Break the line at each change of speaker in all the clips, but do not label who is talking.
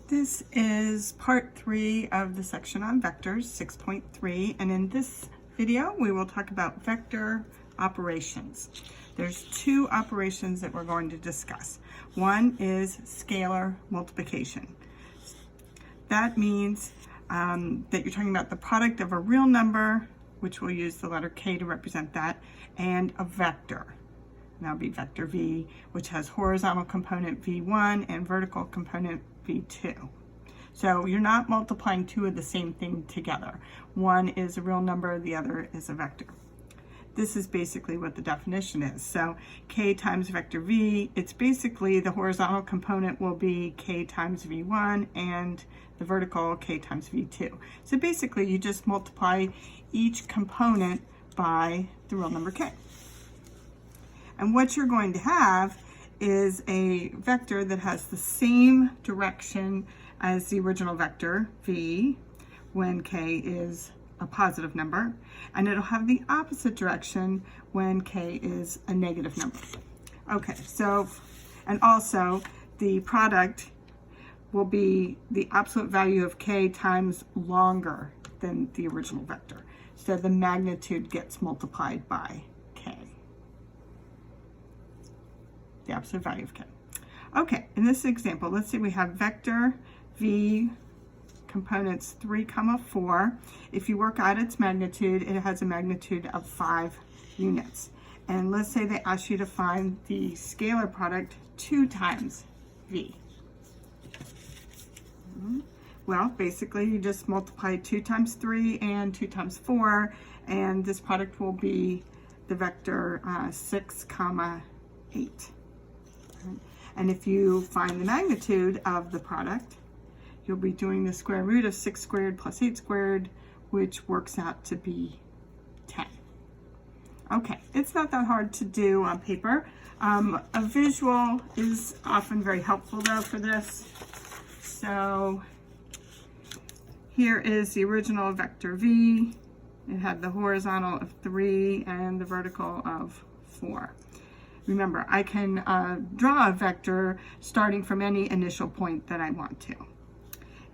This is part 3 of the section on vectors, 6.3, and in this video we will talk about vector operations. There's two operations that we're going to discuss. One is scalar multiplication. That means that you're talking about the product of a real number, which we'll use the letter K to represent that, and a vector. And that'll be vector V, which has horizontal component V1 and vertical component V2. So you're not multiplying two of the same thing together. One is a real number, the other is a vector. This is basically what the definition is. So K times vector V, it's basically the horizontal component will be K times V1 and the vertical K times V2. So basically you just multiply each component by the real number K. And what you're going to have is a vector that has the same direction as the original vector, V, when K is a positive number, and it'll have the opposite direction when K is a negative number. Okay, so, and also the product will be the absolute value of K times longer than the original vector. So the magnitude gets multiplied by K. The absolute value of K. Okay, in this example, let's say we have vector V components 3, 4. If you work out its magnitude, it has a magnitude of 5 units. And let's say they ask you to find the scalar product 2 times V. Well, basically you just multiply 2 times 3 and 2 times 4, and this product will be the vector 6, 8. And if you find the magnitude of the product, you'll be doing the square root of 6 squared plus 8 squared, which works out to be 10. Okay, it's not that hard to do on paper. A visual is often very helpful though for this. So here is the original vector V. It had the horizontal of 3 and the vertical of 4. Remember, I can draw a vector starting from any initial point that I want to.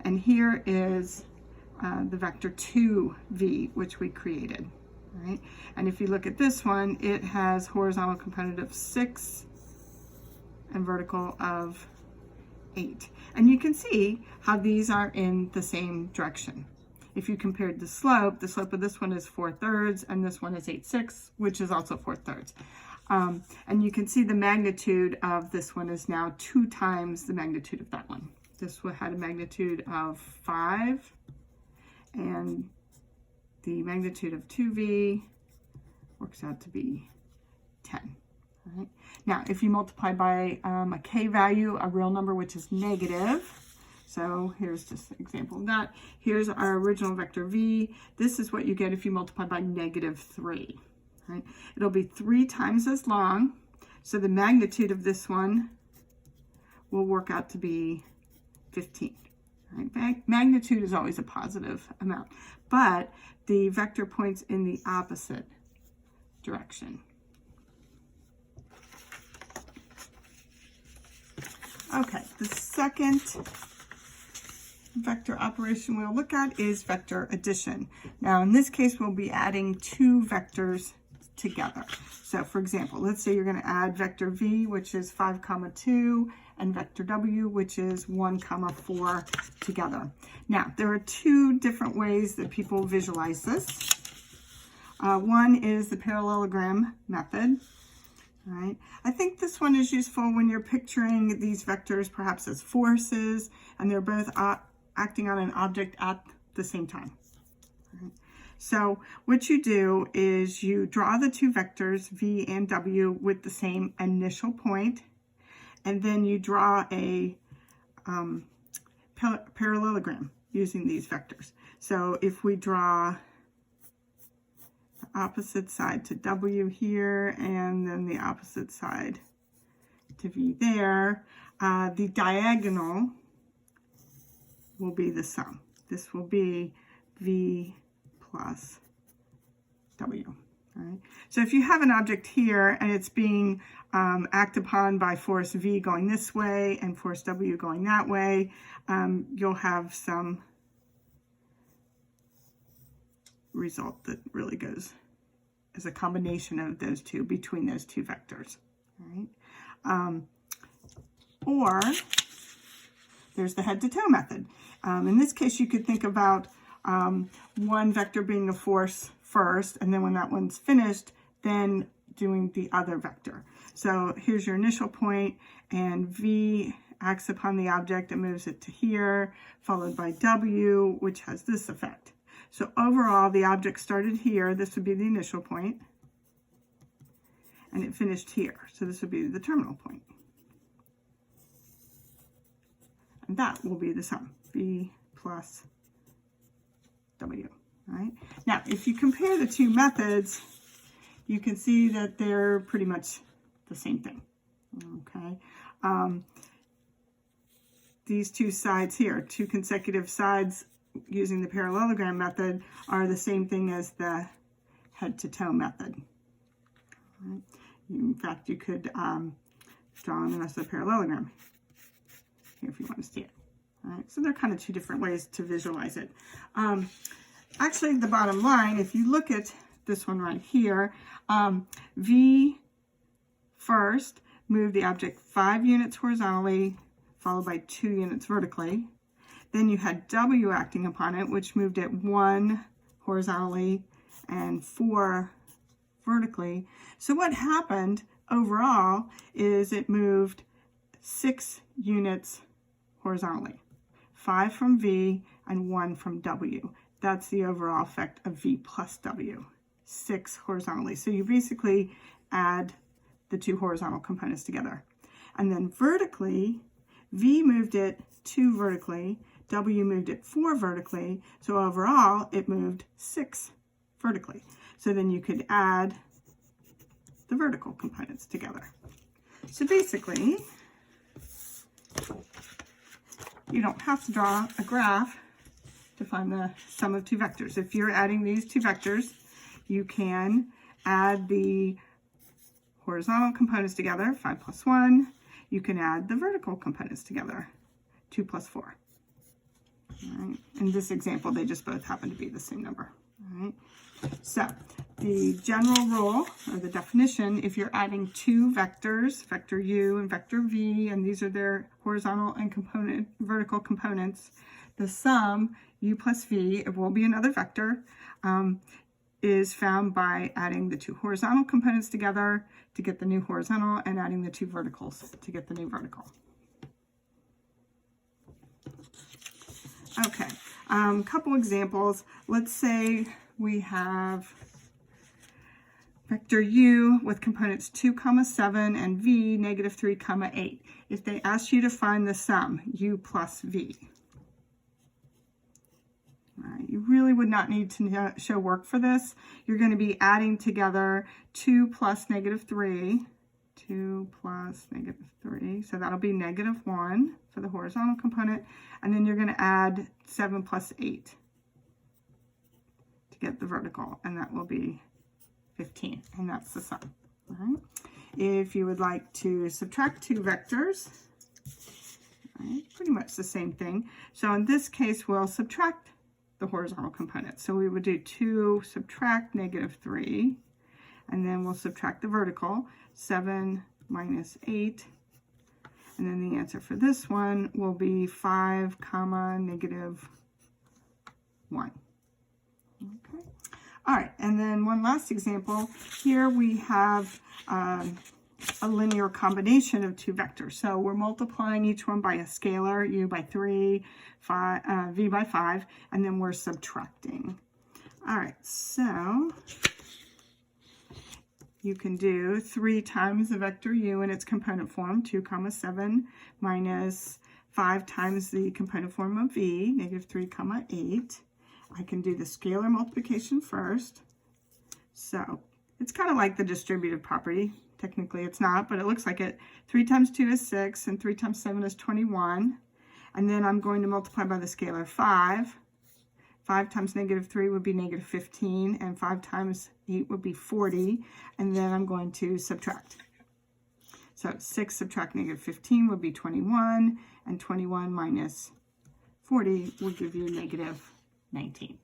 And here is the vector 2v, which we created, right? And if you look at this one, it has horizontal component of 6 and vertical of 8. And you can see how these are in the same direction. If you compared the slope of this one is 4/3 and this one is 8/6, which is also 4/3. And you can see the magnitude of this one is now 2 times the magnitude of that one. This one had a magnitude of 5, and the magnitude of 2v works out to be 10. All right. Now, if you multiply by a K value, a real number, which is negative, so here's just an example of that. Here's our original vector V. This is what you get if you multiply by -3. Right? It'll be 3 times as long, so the magnitude of this one will work out to be 15. Right? Magnitude is always a positive amount, but the vector points in the opposite direction. Okay, the second vector operation we'll look at is vector addition. Now in this case we'll be adding 2 vectors together. So for example, let's say you're going to add vector V, which is 5, 2, and vector W, which is 1, 4 together. Now, there are 2 different ways that people visualize this. One is the parallelogram method. Right? I think this one is useful when you're picturing these vectors perhaps as forces, and they're both acting on an object at the same time. Right? So what you do is you draw the 2 vectors, V and W, with the same initial point, and then you draw a parallelogram using these vectors. So if we draw the opposite side to W here, and then the opposite side to V there, the diagonal will be the sum. This will be V plus W. Right? So if you have an object here and it's being acted upon by force V going this way and force W going that way, you'll have some result that really goes as a combination of those two, between those two vectors. Right? Or there's the head-to-toe method. In this case, you could think about one vector being a force first, and then when that one's finished, then doing the other vector. So here's your initial point, and V acts upon the object and moves it to here, followed by W, which has this effect. So overall, the object started here. This would be the initial point, and it finished here. So this would be the terminal point. And that will be the sum, V plus W, right? Now, if you compare the two methods, you can see that they're pretty much the same thing, okay? These two sides here, two consecutive sides using the parallelogram method, are the same thing as the head-to-toe method. Right? In fact, you could draw on the rest of the parallelogram here if you want to see it. All right, so they're kind of two different ways to visualize it. Actually, the bottom line, if you look at this one right here, V first moved the object 5 units horizontally, followed by 2 units vertically. Then you had W acting upon it, which moved it 1 horizontally and 4 vertically. So what happened overall is it moved 6 units horizontally, 5 from V and 1 from W. That's the overall effect of V plus W, 6 horizontally. So you basically add the two horizontal components together. And then vertically, V moved it 2 vertically, W moved it 4 vertically, so overall it moved 6 vertically. So then you could add the vertical components together. So basically, you don't have to draw a graph to find the sum of two vectors. If you're adding these two vectors, you can add the horizontal components together, 5 plus 1. You can add the vertical components together, 2 plus 4. All right. In this example, they just both happen to be the same number. All right. So the general rule, or the definition, if you're adding two vectors, vector U and vector V, and these are their horizontal and vertical components, the sum, U plus V, it will be another vector, is found by adding the two horizontal components together to get the new horizontal and adding the two verticals to get the new vertical. Okay, couple examples. Let's say we have vector U with components 2, 7 and V negative 3, 8. If they asked you to find the sum, U plus V, you really would not need to show work for this. You're going to be adding together 2 plus negative 3, 2 plus negative 3, so that'll be negative 1 for the horizontal component, and then you're going to add 7 plus 8 to get the vertical, and that will be 15, and that's the sum. All right. If you would like to subtract two vectors, right, pretty much the same thing. So in this case, we'll subtract the horizontal component. So we would do 2 subtract negative 3, and then we'll subtract the vertical, 7 minus 8, and then the answer for this one will be 5, negative 1. Okay. All right, and then one last example. Here we have a linear combination of two vectors. So we're multiplying each one by a scalar, U by 3, V by 5, and then we're subtracting. All right, so you can do 3 times the vector U in its component form, 2, 7, minus 5 times the component form of V, negative 3, 8. I can do the scalar multiplication first. So it's kind of like the distributive property. Technically it's not, but it looks like it. 3 times 2 is 6, and 3 times 7 is 21. And then I'm going to multiply by the scalar 5. 5 times negative 3 would be negative 15, and 5 times 8 would be 40, and then I'm going to subtract. So 6 subtract negative 15 would be 21, and 21 minus 40 will give you negative 19.